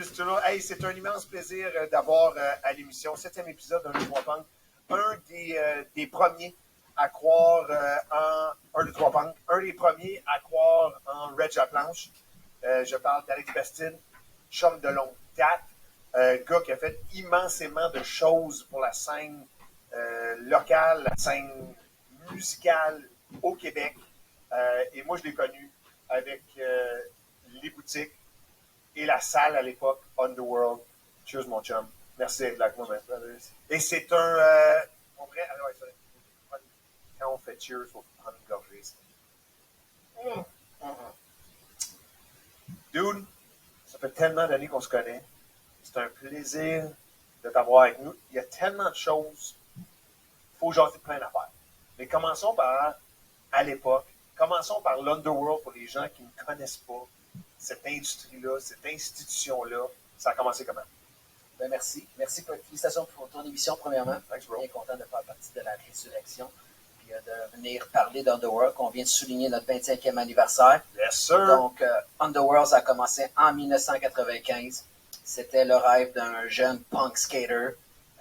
Salut. Hey, c'est un immense plaisir d'avoir à l'émission, 7e épisode d'un 3 Punk, un des premiers à croire en 1, 2, 3 Punk, un des premiers à croire en Reg à planche. Je parle d'Alex Bastide, chum de longue date, gars qui a fait immensément de choses pour la scène locale, la scène musicale au Québec. Et moi, je l'ai connu avec les boutiques et la salle à l'époque, Underworld. Cheers, mon chum. Merci d'être là avec moi, man. Et c'est un... on pourrait... Alors, quand on fait cheers, il faut prendre une gorgée. Dude, ça fait tellement d'années qu'on se connaît. C'est un plaisir de t'avoir avec nous. Il y a tellement de choses. Il faut jaser plein d'affaires. Mais commençons par, à l'époque, commençons par l'Underworld pour les gens qui ne connaissent pas cette industrie-là, cette institution-là. Ça a commencé comment? Ben merci. Merci, félicitations pour ton émission, premièrement. Thanks, bro. Bien content de faire partie de la résurrection. Puis de venir parler d'Underworld, qu'on vient de souligner notre 25e anniversaire. Yes, sir. Donc, Underworld, ça a commencé en 1995. C'était le rêve d'un jeune punk skater.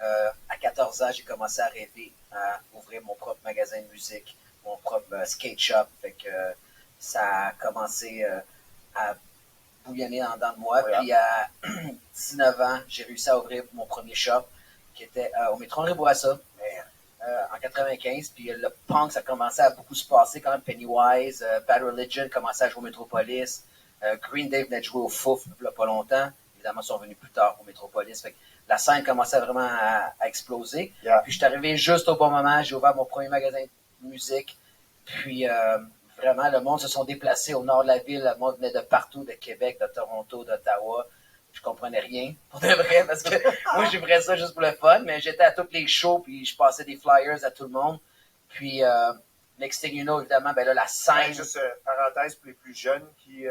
À 14 ans, j'ai commencé à rêver à ouvrir mon propre magasin de musique, mon propre skate shop. Fait que ça a commencé à bouillonner en dedans de moi. Ouais, puis à 19 ans, j'ai réussi à ouvrir mon premier shop qui était au métro André Bourassa en 95. Puis le punk, ça commençait à beaucoup se passer quand même. Pennywise, Bad Religion commençait à jouer au Metropolis. Green Day venait de jouer au Fouf il n'y a pas longtemps. Évidemment, ils sont venus plus tard au Metropolis. Fait que la scène commençait vraiment à exploser. Yeah. Puis je suis arrivé juste au bon moment. J'ai ouvert mon premier magasin de musique. Puis vraiment, le monde se sont déplacés au nord de la ville. Le monde venait de partout, de Québec, de Toronto, d'Ottawa. Je comprenais rien, pour de vrai, parce que moi, j'ouvrais ça juste pour le fun, mais j'étais à tous les shows, puis je passais des flyers à tout le monde. Puis, next thing you know, évidemment, ben là, la scène... Ouais, juste parenthèse pour les plus jeunes qui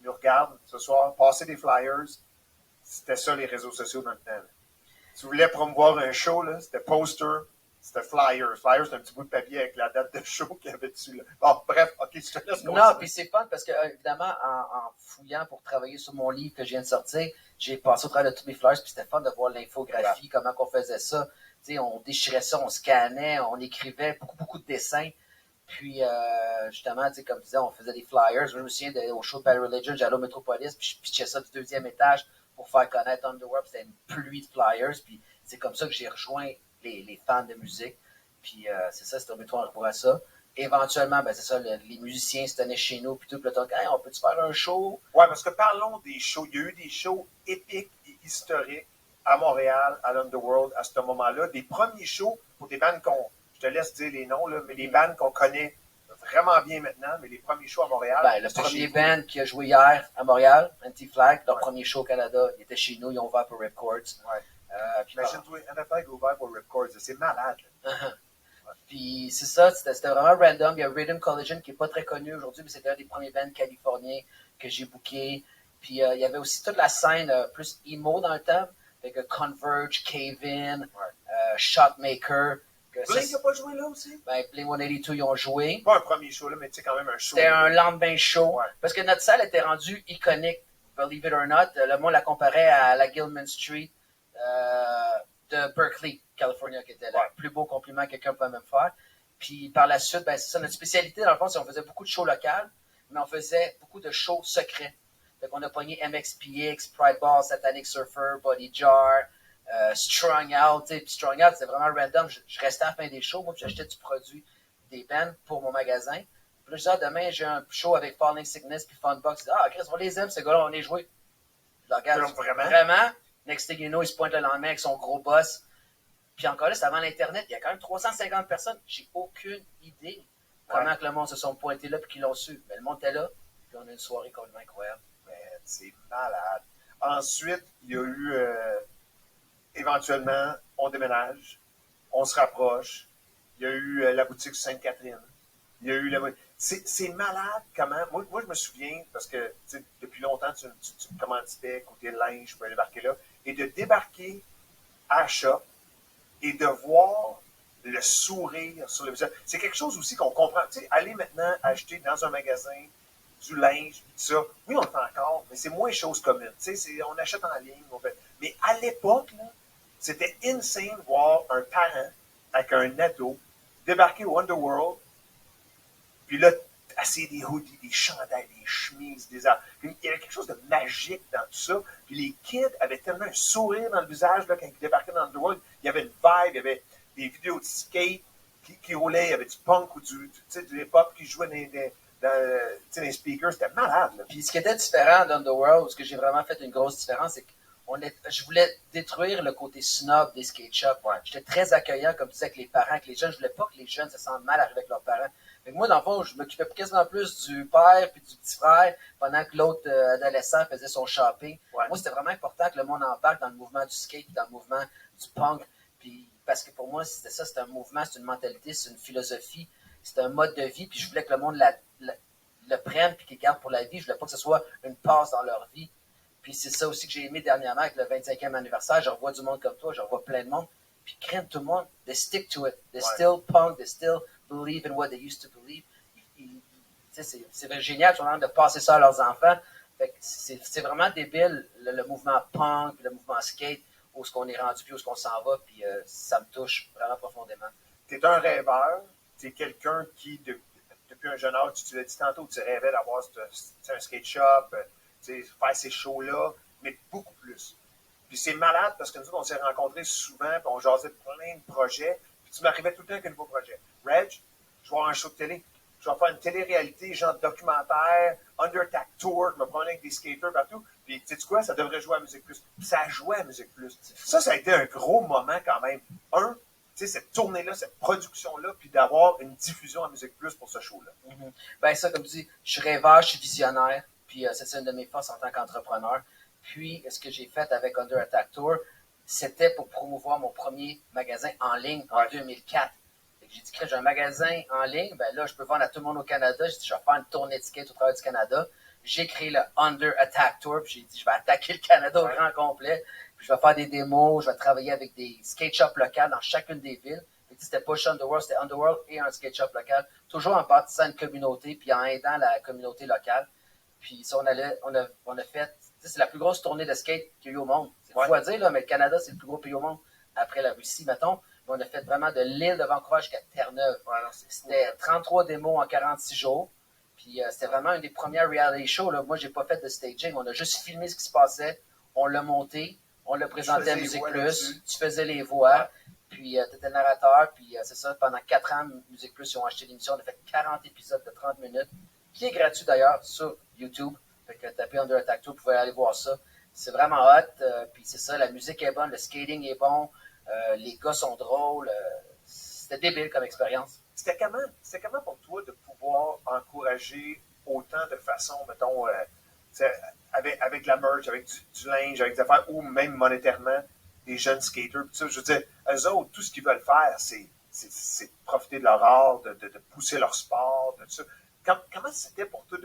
nous regardent ce soir, passer des flyers, c'était ça les réseaux sociaux dans le temps. Là. Si vous voulez promouvoir un show, là, c'était poster, c'était flyers. Flyers, c'est un petit bout de papier avec la date de show qu'il y avait dessus. Là. Bon, bref, ok, je te laisse continuer. Non, puis c'est fun parce que, évidemment, en fouillant pour travailler sur mon livre que je viens de sortir, j'ai passé au travers de tous mes flyers, puis c'était fun de voir l'infographie, ouais. Comment on faisait ça. T'sais, on déchirait ça, on scannait, on écrivait beaucoup de dessins. Puis, justement, comme je disais, on faisait des flyers. Je me souviens au show de Bad Religion, j'allais au Metropolis, puis je pitchais ça du 2e étage pour faire connaître Underworld. C'était une pluie de flyers, puis c'est comme ça que j'ai rejoint les fans de musique. Puis, c'est ça, c'était au métro André Bourassa. Éventuellement, ben c'est ça, les musiciens se tenaient chez nous, puis tout, puis là, hey, on peut-tu faire un show? Ouais, parce que parlons des shows. Il y a eu des shows épiques et historiques à Montréal, à l'Underworld, à ce moment-là. Des premiers shows pour des bandes je te laisse dire les noms, là, mais des bandes qu'on connaît vraiment bien maintenant, mais les premiers shows à Montréal. Ben, le premier band qui a joué hier à Montréal, Anti-Flag, leur premier show au Canada, il était chez nous, ils ont ouvert pour Rip Chords. Ouais. Imagine-toi, Anti-Flag a ouvert pour Rip Chords, c'est malade. Puis c'est ça, c'était vraiment random. Il y a Rhythm Collision qui n'est pas très connu aujourd'hui, mais c'était un des premiers bands californiens que j'ai booké. Puis il y avait aussi toute la scène plus emo dans le temps, avec Converge, Cave-In, Shotmaker. Blink n'a pas joué là aussi? Ben, Blink 182, ils ont joué. Pas un premier show là, mais tu sais quand même un show. C'était un lendemain show. Ouais. Parce que notre salle était rendue iconique, believe it or not. Le monde la comparait à la Gilman Street de Berkeley, California, qui était le plus beau compliment que quelqu'un peut même faire. Puis par la suite, ben, c'est ça, notre spécialité, dans le fond, c'est qu'on faisait beaucoup de shows locales, mais on faisait beaucoup de shows secrets. Fait qu'on a pogné MXPX, Pride Ball, Satanic Surfer, Body Jar, Strung Out. Puis Strung Out, c'était vraiment random. Je restais à la fin des shows, moi, puis j'achetais du produit des bands pour mon magasin. Puis là, je disais, demain, j'ai un show avec Falling Sickness puis Funbox. Ah, Chris, on les aime, ces gars-là, on est joués. Je le regarde. Vraiment? Next thing you know, il se pointe le lendemain avec son gros boss. Puis encore là, c'est avant l'Internet. Il y a quand même 350 personnes. J'ai aucune idée comment que le monde se sont pointés là et qu'ils l'ont su. Mais le monde était là. Puis on a une soirée complètement incroyable. C'est malade. Ensuite, il y a eu éventuellement, on déménage, on se rapproche. Il y a eu la boutique Sainte-Catherine. Il y a eu c'est malade comment. Moi, je me souviens, parce que depuis longtemps, tu me commanditais côté linge, je peux débarquer là. Et de débarquer à la shop et de voir le sourire sur le visage. C'est quelque chose aussi qu'on comprend. Tu sais, aller maintenant acheter dans un magasin du linge, tout ça. Oui, on le fait encore, mais c'est moins chose commune. On achète en ligne. Mais à l'époque, là, c'était insane de voir un parent avec un ado débarquer au Underworld, puis là, essayer des hoodies, des chandails, des chemises, des arts. Il y avait quelque chose de magique dans tout ça. Puis les kids avaient tellement un sourire dans le visage là, quand ils débarquaient dans Underworld. Il y avait une vibe, il y avait des vidéos de skate qui roulaient, il y avait du punk ou du hip-hop qui jouait dans les speakers. C'était malade. Là. Puis ce qui était différent d'Underworld, ce que j'ai vraiment fait une grosse différence, c'est que je voulais détruire le côté snob des skate shops. Ouais. J'étais très accueillant, comme tu disais, avec les parents, avec les jeunes. Je voulais pas que les jeunes se sentent mal arrivés avec leurs parents. Fait que moi, dans le fond, je m'occupais quasiment plus du père puis du petit frère pendant que l'autre adolescent faisait son shopping. Ouais. Moi, c'était vraiment important que le monde embarque dans le mouvement du skate, dans le mouvement du punk. Puis, parce que pour moi, c'était ça, c'est un mouvement, c'est une mentalité, c'est une philosophie, c'est un mode de vie. Puis je voulais que le monde le prenne puis qu'ils gardent pour la vie. Je voulais pas que ce soit une passe dans leur vie. Puis c'est ça aussi que j'ai aimé dernièrement avec le 25e anniversaire. Je revois du monde comme toi, je revois plein de monde. Puis crème tout le monde, they stick to it. They still punk, they still believe in what they used to believe. C'est génial, ils sont en train de passer ça à leurs enfants. Fait que c'est vraiment débile, le mouvement punk, le mouvement skate, où est-ce qu'on est rendu, puis où est-ce qu'on s'en va. Puis ça me touche vraiment profondément. Tu es un rêveur, tu es quelqu'un qui, depuis un jeune âge, tu l'as dit tantôt, tu rêvais d'avoir un skate shop, faire ces shows-là, mais beaucoup plus. Puis c'est malade parce que nous autres, on s'est rencontrés souvent, puis on jasait plein de projets, puis tu m'arrivais tout le temps avec un nouveau projet. Reg, je vais avoir un show de télé. Je vais faire une télé-réalité, genre documentaire, Under Attack Tour, je me prenais avec des skaters partout. Puis, tu sais quoi, ça devrait jouer à Musique Plus. Puis ça jouait à Musique Plus. Ça a été un gros moment quand même. Cette tournée-là, cette production-là, puis d'avoir une diffusion à Musique Plus pour ce show-là. Mm-hmm. Ben ça, comme tu dis, je suis rêveur, je suis visionnaire, puis c'est une de mes forces en tant qu'entrepreneur. Puis, ce que j'ai fait avec Under Attack Tour, c'était pour promouvoir mon premier magasin en ligne en 2004. J'ai dit que j'ai un magasin en ligne, ben là, je peux vendre à tout le monde au Canada. J'ai dit, je vais faire une tournée de skate au travers du Canada. J'ai créé le Under Attack Tour, puis j'ai dit, je vais attaquer le Canada au grand complet. Puis je vais faire des démos, je vais travailler avec des skate shops locales dans chacune des villes. C'était pas juste Underworld, c'était Underworld et un skate shop local. Toujours en bâtissant une communauté, puis en aidant la communauté locale. Puis ça, on a fait, c'est la plus grosse tournée de skate qu'il y a eu au monde. C'est fou à dire, là, mais le Canada, c'est le plus gros pays au monde après la Russie, mettons. On a fait vraiment de l'île de Vancouver jusqu'à Terre-Neuve. C'était 33 démos en 46 jours. Puis c'était vraiment une des premières reality shows. Là. Moi, j'ai pas fait de staging. On a juste filmé ce qui se passait. On l'a monté. On l'a présenté à Musique Plus. Tu faisais les voix. Puis tu étais narrateur. Puis c'est ça, pendant 4 ans, Musique Plus, ils ont acheté l'émission. On a fait 40 épisodes de 30 minutes, qui est gratuit d'ailleurs sur YouTube. Fait que tapez Under Attack Tour, vous pouvez aller voir ça. C'est vraiment hot. Puis c'est ça, la musique est bonne, le skating est bon. Les gars sont drôles. C'était débile comme expérience. C'était comment pour toi de pouvoir encourager autant de façon, mettons, avec la merch, avec du linge, avec des affaires, ou même monétairement, des jeunes skaters. Tout ça, je veux dire, eux autres, tout ce qu'ils veulent faire, c'est de profiter de leur art, de pousser leur sport, de tout ça. Comment c'était pour toi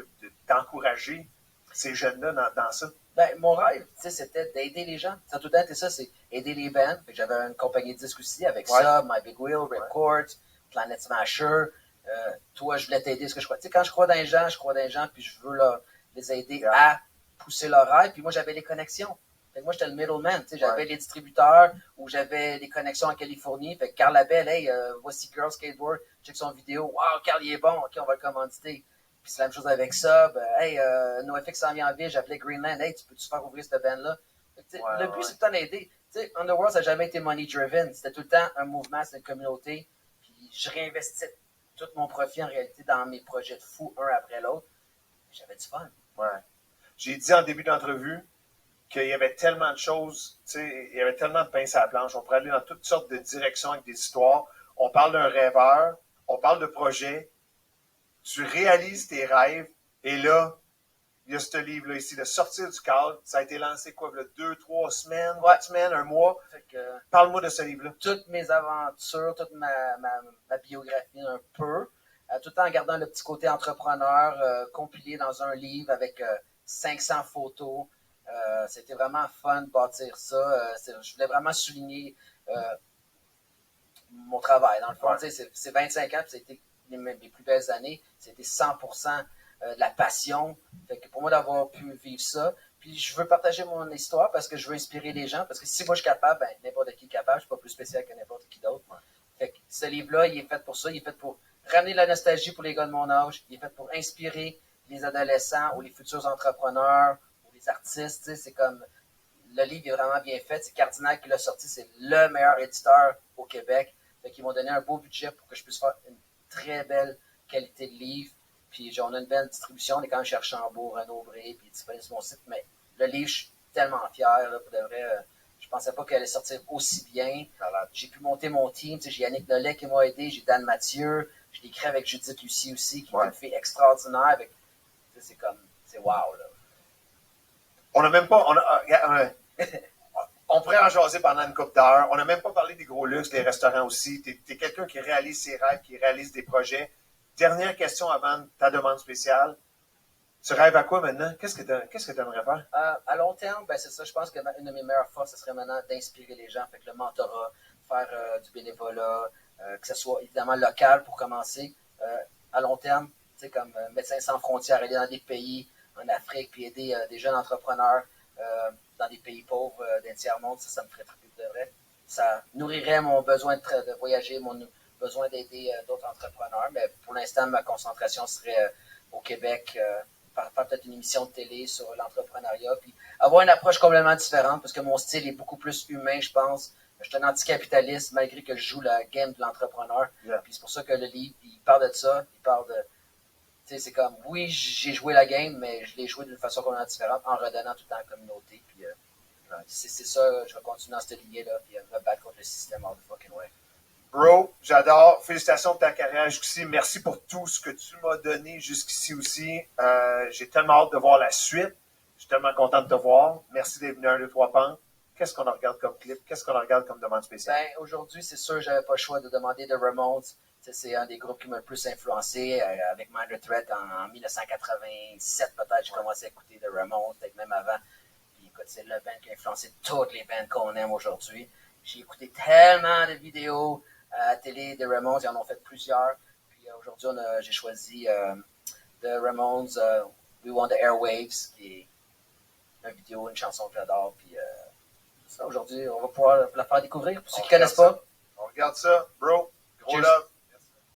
d'encourager ces jeunes-là dans ça? Ben, mon rêve, c'était d'aider les gens. Ça a tout le temps été ça, c'est aider les bands. J'avais une compagnie de disques aussi avec ça, My Big Wheel, Records, Planet Smasher. Toi, je voulais t'aider. Ce que je crois. Tu sais, quand je crois dans les gens, puis je veux les aider à pousser leur rêve. Puis moi, j'avais les connexions. Fait que moi, j'étais le middleman. J'avais les distributeurs ou j'avais des connexions en Californie. Fait que Carl Labelle, hey, voici Girl Skateboard, check son vidéo. Wow, Carl, il est bon. OK, on va le commanditer. Puis c'est la même chose avec ça. Ben, hey, NoFX s'en vient en ville, j'appelais Greenland. Hey, tu peux-tu faire ouvrir cette band-là? Le but, c'est de t'en aider. T'sais, Underworld, ça n'a jamais été money-driven. C'était tout le temps un mouvement, c'était une communauté. Puis je réinvestissais tout mon profit, en réalité, dans mes projets de fou, un après l'autre. J'avais du fun. Ouais. J'ai dit en début d'entrevue qu'il y avait tellement de choses, il y avait tellement de pinces à la planche. On pourrait aller dans toutes sortes de directions avec des histoires. On parle d'un rêveur, on parle de projet. Tu réalises tes rêves, et là, il y a ce livre-là ici, de sortir du cadre. Ça a été lancé, quoi, 2, 3 semaines, 4 semaines, un mois. Fait que, parle-moi de ce livre-là. Toutes mes aventures, toute ma biographie, un peu, tout en gardant le petit côté entrepreneur, compilé dans un livre avec 500 photos. C'était vraiment fun de bâtir ça. Je voulais vraiment souligner mon travail. Dans le fond, c'est 25 ans, puis c'était mes plus belles années. C'était 100% de la passion. Fait que pour moi, d'avoir pu vivre ça, puis je veux partager mon histoire parce que je veux inspirer les gens, parce que si moi je suis capable, ben, n'importe qui est capable, je suis pas plus spécial que n'importe qui d'autre. Fait que ce livre-là, il est fait pour ça, il est fait pour ramener la nostalgie pour les gars de mon âge, il est fait pour inspirer les adolescents ou les futurs entrepreneurs ou les artistes. C'est comme le livre est vraiment bien fait. C'est Cardinal qui l'a sorti. C'est le meilleur éditeur au Québec. Fait qu'ils m'ont donné un beau budget pour que je puisse faire une très belle qualité de livre. Puis on a une belle distribution. On est quand même chez Archambault, Renaud-Bré, puis disponible sur mon site. Mais le livre, je suis tellement fier. Là, pour de vrai, je pensais pas qu'elle allait sortir aussi bien. J'ai pu monter mon team. J'ai Yannick Nollet qui m'a aidé. J'ai Dan Mathieu. Je l'ai écrit avec Judith Lucie aussi, qui est une fille extraordinaire. Avec, c'est comme, c'est wow. Là. On n'a même pas... On pourrait en jaser pendant une couple d'heures. On n'a même pas parlé des gros luxes, des restaurants aussi. Tu es quelqu'un qui réalise ses rêves, qui réalise des projets. Dernière question avant ta demande spéciale. Tu rêves à quoi maintenant? Qu'est-ce que tu aimerais faire? À long terme, ben c'est ça. Je pense que une de mes meilleures forces, ce serait maintenant d'inspirer les gens. Fait que le mentorat, faire du bénévolat, que ce soit évidemment local pour commencer. À long terme, tu sais, comme Médecins sans frontières, aller dans des pays en Afrique, puis aider des jeunes entrepreneurs dans des pays pauvres d'un tiers-monde, ça me ferait triper de vrai. Ça nourrirait mon besoin de voyager, mon besoin d'aider d'autres entrepreneurs. Mais pour l'instant, ma concentration serait au Québec, faire peut-être une émission de télé sur l'entrepreneuriat, puis avoir une approche complètement différente, parce que mon style est beaucoup plus humain, je pense. Je suis un anticapitaliste, malgré que je joue la game de l'entrepreneur. Yeah. Puis c'est pour ça que le livre, il parle de ça, il parle de... Tu sais, c'est comme, oui, j'ai joué la game, mais je l'ai joué d'une façon complètement différente, en redonnant tout le temps à la communauté. Puis c'est ça, je vais continuer dans cette lignée-là, puis me battre contre le système all the fucking way. Bro, j'adore. Félicitations pour ta carrière jusqu'ici. Merci pour tout ce que tu m'as donné jusqu'ici aussi. J'ai tellement hâte de voir la suite. Je suis tellement content de te voir. Merci d'être venu à 1, 2, 3 Punk. Qu'est-ce qu'on en regarde comme clip? Qu'est-ce qu'on en regarde comme demande spéciale? Ben, aujourd'hui, c'est sûr, j'avais pas le choix de demander de Ramones. C'est un des groupes qui m'a le plus influencé. Avec Minor Threat en 1987, peut-être, j'ai commencé à écouter de Ramones, peut-être même avant. Puis écoute, c'est le band qui a influencé toutes les bands qu'on aime aujourd'hui. J'ai écouté tellement de vidéos à la télé de Ramones, ils en ont fait plusieurs. Puis aujourd'hui, j'ai choisi de Ramones We Want the Airwaves, qui est une vidéo, une chanson que j'adore. Puis aujourd'hui, on va pouvoir la faire découvrir pour ceux qui ne connaissent pas. On regarde ça, bro. Gros Cheers. love.